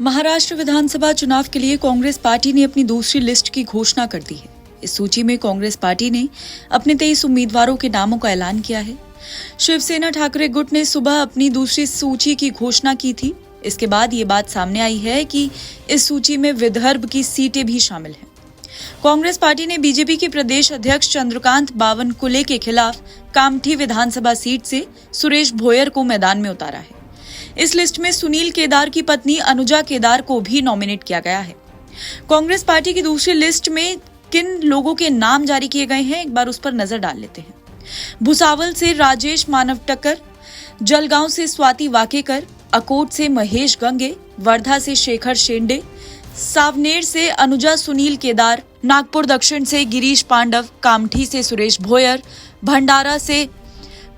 महाराष्ट्र विधानसभा चुनाव के लिए कांग्रेस पार्टी ने अपनी दूसरी लिस्ट की घोषणा कर दी है। इस सूची में कांग्रेस पार्टी ने अपने 23 उम्मीदवारों के नामों का ऐलान किया है। शिवसेना ठाकरे गुट ने सुबह अपनी दूसरी सूची की घोषणा की थी। इसके बाद ये बात सामने आई है कि इस सूची में विदर्भ की सीटें भी शामिल हैं। कांग्रेस पार्टी ने बीजेपी के प्रदेश अध्यक्ष चंद्रकांत बावनकुले के खिलाफ कामठी विधानसभा सीट से सुरेश भोयर को मैदान में उतारा है। इस लिस्ट में सुनील केदार की पत्नी अनुजा केदार को भी नॉमिनेट किया गया है। कांग्रेस पार्टी की दूसरी लिस्ट में किन लोगों के नाम जारी किए गए हैं, एक बार उस पर नजर डाल लेते हैं। भुसावल से राजेश मानवटकर, जलगांव से स्वाति वाकेकर, अकोट से महेश गंगे, वर्धा से शेखर शेंडे, सावनेर से अनुजा सुनील केदार, नागपुर दक्षिण से गिरीश पांडव, कामठी से सुरेश भोयर, भंडारा से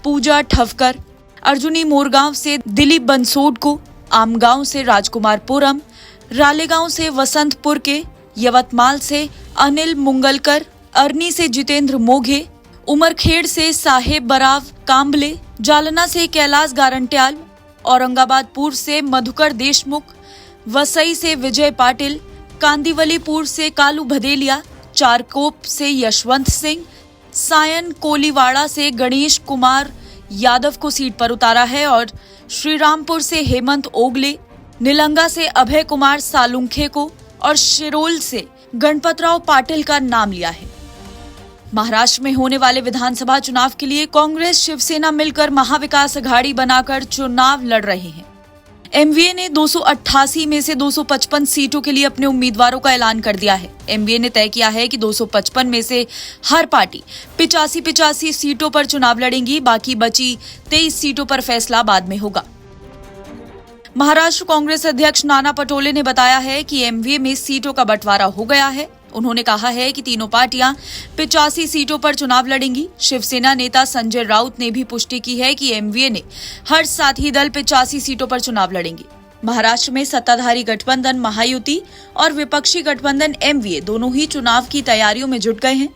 पूजा ठवकर, अर्जुनी मोरगांव से दिलीप बंसोड को, आमगांव से राजकुमार पुरम, रालेगांव से वसंतपुर के, यवतमाल से अनिल मुंगलकर, अरनी से जितेंद्र मोघे, उमरखेड़ से साहेब बराव कांबले, जालना से कैलाश गारंट्याल, औरंगाबाद पूर्व से मधुकर देशमुख, वसई से विजय पाटिल, कांदीवलीपुर से कालू भदेलिया, चारकोप से यशवंत सिंह, सायन कोलीवाड़ा से गणेश कुमार यादव को सीट पर उतारा है और श्रीरामपुर से हेमंत ओगले, निलंगा से अभय कुमार सालुंखे को और शिरोल से गणपतराव पाटिल का नाम लिया है। महाराष्ट्र में होने वाले विधानसभा चुनाव के लिए कांग्रेस शिवसेना मिलकर महाविकास अघाड़ी बनाकर चुनाव लड़ रहे हैं। एमवीए ने 288 में से 255 सीटों के लिए अपने उम्मीदवारों का ऐलान कर दिया है। एमवीए ने तय किया है कि 255 में से हर पार्टी 85 सीटों पर चुनाव लड़ेंगी। बाकी बची 23 सीटों पर फैसला बाद में होगा। महाराष्ट्र कांग्रेस अध्यक्ष नाना पटोले ने बताया है कि एमवीए में सीटों का बंटवारा हो गया है। उन्होंने कहा है कि तीनों पार्टियां 85 सीटों पर चुनाव लड़ेंगी। शिवसेना नेता संजय राउत ने भी पुष्टि की है कि एमवीए ने हर साथी दल 85 सीटों पर चुनाव लड़ेंगे। महाराष्ट्र में सत्ताधारी गठबंधन महायुति और विपक्षी गठबंधन एमवीए दोनों ही चुनाव की तैयारियों में जुट गए हैं।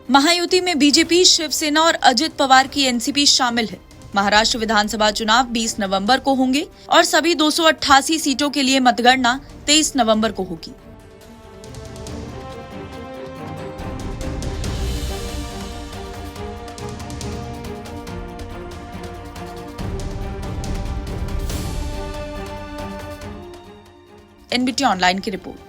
महायुति में बीजेपी, शिवसेना और अजित पवार की एनसीपी शामिल है। महाराष्ट्र विधानसभा चुनाव 20 नवंबर को होंगे और सभी 288 सीटों के लिए मतगणना 23 नवंबर को होगी। एनबीटी ऑनलाइन की रिपोर्ट।